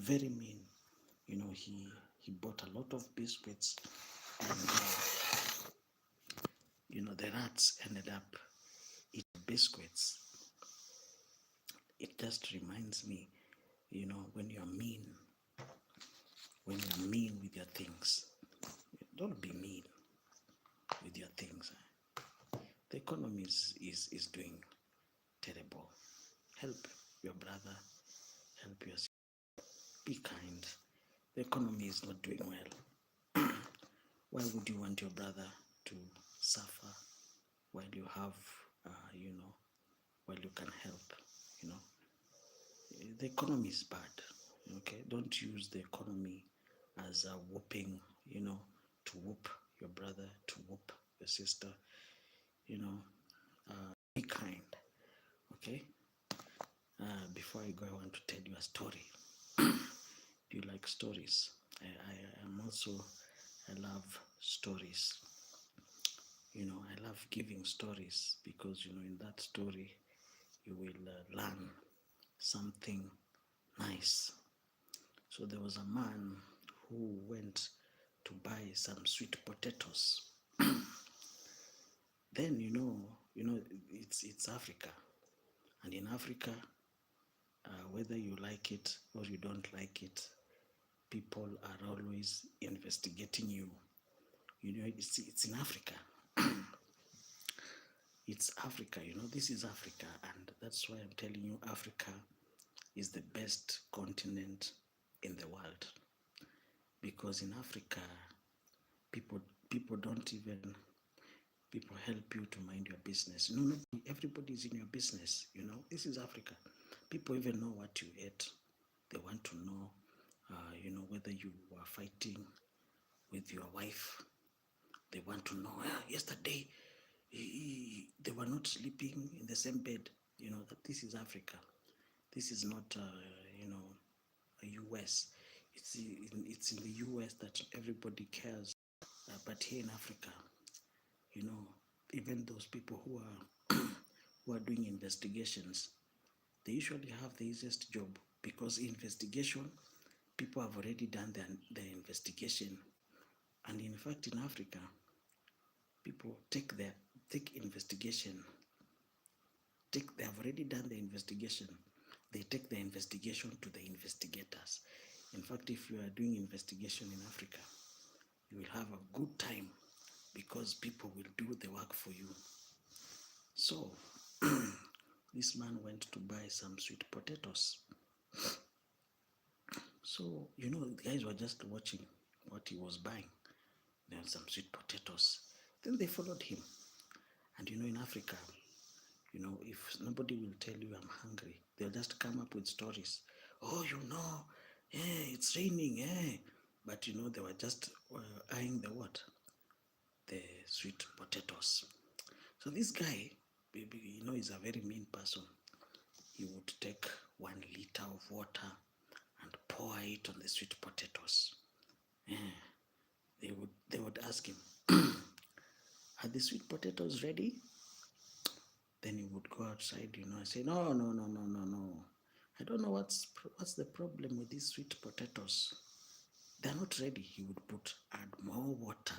very mean. He bought a lot of biscuits, and the rats ended up eating biscuits. It just reminds me, when you're mean, with your things, don't be mean with your things. The economy is doing terrible. Help your brother, help your sister. Be kind. The economy is not doing well. Why would you want your brother to suffer while you have, while you can help? The economy is bad. Okay, don't use the economy as a whooping, to whoop your brother, to whoop your sister. Be kind. Okay. Before I go, I want to tell you a story. Do you like stories? I love stories. I love giving stories because, in that story, you will learn something nice. So there was a man who went to buy some sweet potatoes. Then, it's Africa. And in Africa, whether you like it or you don't like it, people are always investigating you. It's in Africa. It's Africa, this is Africa, and that's why I'm telling you Africa is the best continent in the world. Because in Africa, people don't even, people help you to mind your business. No, everybody's in your business, this is Africa. People even know what you ate. They want to know, whether you were fighting with your wife. They want to know, yesterday, they were not sleeping in the same bed. That this is Africa. This is not, a US. It's in the US that everybody cares. But here in Africa, even those people who are doing investigations, they usually have the easiest job, because investigation, people have already done their investigation. And in fact, in Africa, people take investigation. They have already done the investigation. They take the investigation to the investigators. In fact, if you are doing investigation in Africa, you will have a good time because people will do the work for you. So, this man went to buy some sweet potatoes. So, the guys were just watching what he was buying. There were some sweet potatoes. Then they followed him. And in Africa, if nobody will tell you I'm hungry, they'll just come up with stories. Oh, it's raining, But they were just eyeing the what? The sweet potatoes. So this guy, is a very mean person. He would take 1 liter of water and pour it on the sweet potatoes. They would ask him, are the sweet potatoes ready? Then he would go outside, and say, no. I don't know what's the problem with these sweet potatoes. They're not ready. He would add more water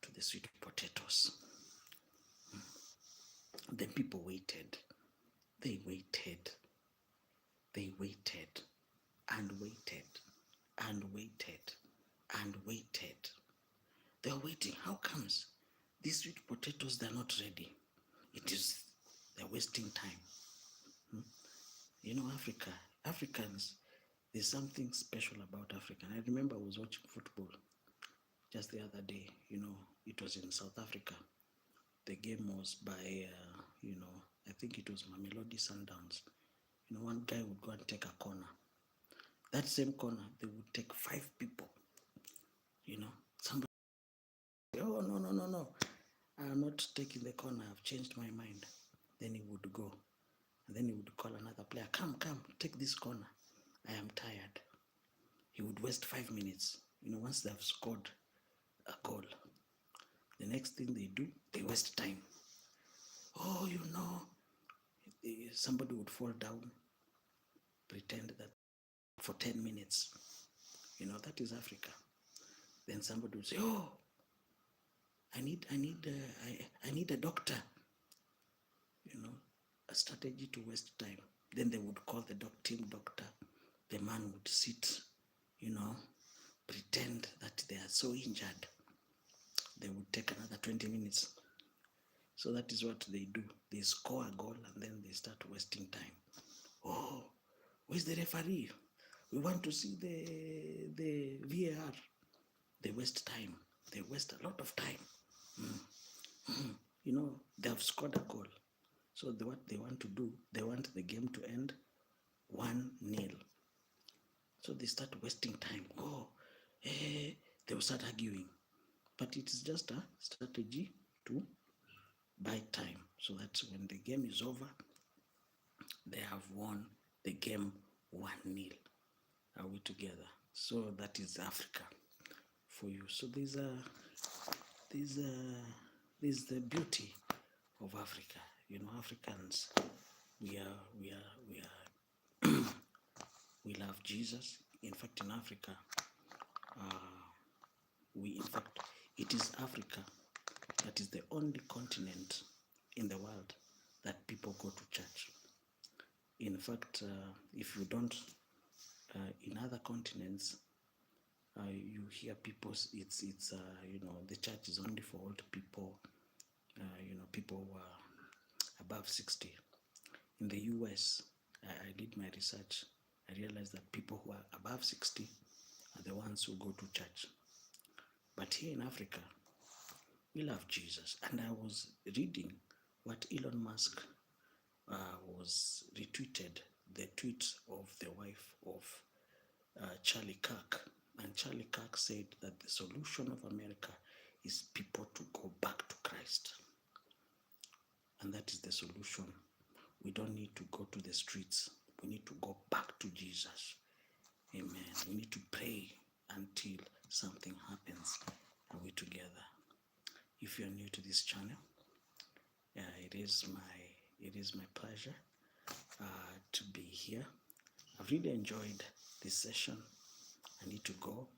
to the sweet potatoes. Then people waited. They waited. They waited and waited and waited and waited. They were waiting. How comes these sweet potatoes, they're not ready? They're wasting time. Africans, there's something special about Africa. I remember I was watching football just the other day. It was in South Africa. The game was by, I think it was Mamelodi Sundowns. One guy would go and take a corner. That same corner, they would take 5 people. Somebody, oh, no. I'm not taking the corner. I've changed my mind. Then he would go. And then he would call another player. Come, take this corner. I am tired. He would waste 5 minutes. Once they've scored a goal, the next thing they do, they waste time. Oh, somebody would fall down, pretend that for 10 minutes. That is Africa. Then somebody will say, oh, I need a doctor. A strategy to waste time. Then they would call the team doctor. The man would sit, pretend that they are so injured. They would take another 20 minutes. So that is what they do. They score a goal and then they start wasting time. Oh, where's the referee? We want to see the VAR. They waste time. They waste a lot of time. They have scored a goal. So what they want to do, they want the game to end 1-0. So they start wasting time. They will start arguing. But it is just a strategy to buy time. So that when the game is over, they have won the game 1-0. Are we together? So that is Africa for you. So there's the beauty of Africa. Africans, we love Jesus. In fact, in Africa, it is Africa that is the only continent in the world that people go to church. In fact, if you don't, in other continents, you hear people, it's the church is only for old people, people who are above 60. In the US, I did my research. I realized that people who are above 60 are the ones who go to church. But here in Africa, we love Jesus. And I was reading what Elon Musk was retweeted, the tweet of the wife of Charlie Kirk. And Charlie Kirk said that the solution of America is people to go back to Christ. And that is the solution. We don't need to go to the streets. We need to go back to Jesus. Amen. We need to pray until something happens. Are we together? If you are new to this channel, it is my pleasure to be here. I've really enjoyed this session. I need to go.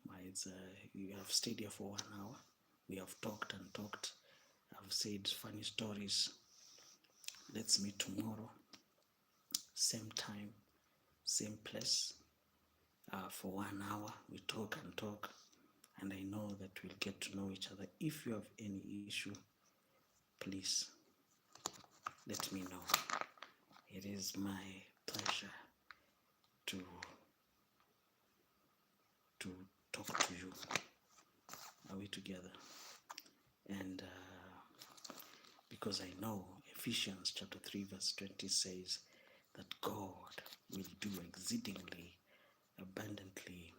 You have stayed here for 1 hour. We have talked and talked. I've said funny stories. Let's meet tomorrow. Same time, same place. For 1 hour, we talk and talk. And I know that we'll get to know each other. If you have any issue, please let me know. It is my pleasure to talk to you. Are we together? And because I know Ephesians chapter 3 verse 20 says that God will do exceedingly abundantly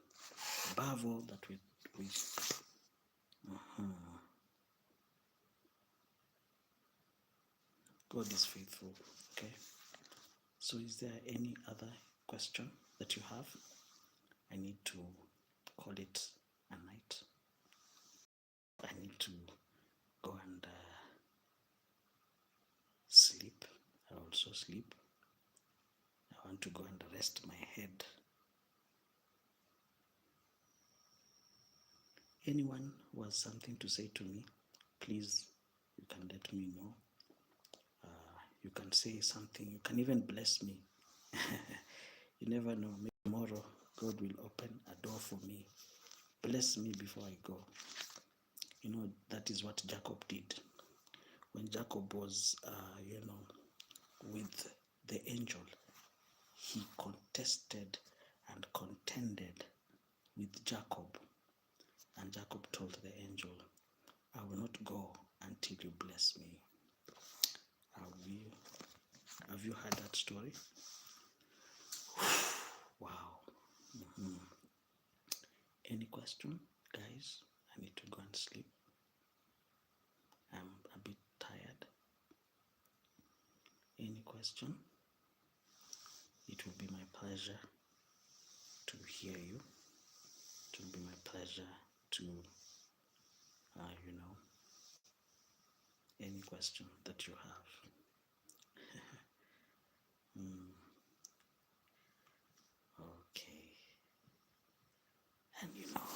above all that we God is faithful. Okay. So is there any other question that you have? I need to call it a night. I need to go and sleep. I also sleep. I want to go and rest my head. Anyone who has something to say to me, please, you can let me know. You can say something. You can even bless me. You never know. Maybe tomorrow, God will open a door for me. Bless me before I go. That is what Jacob did. When Jacob was, with the angel, he contested and contended with Jacob. And Jacob told the angel, I will not go until you bless me. Have you heard that story? Wow. Any question, guys? I need to go and sleep. I'm a bit tired. Any question? It will be my pleasure to hear you. It will be my pleasure to, any question that you have. Okay. And you know,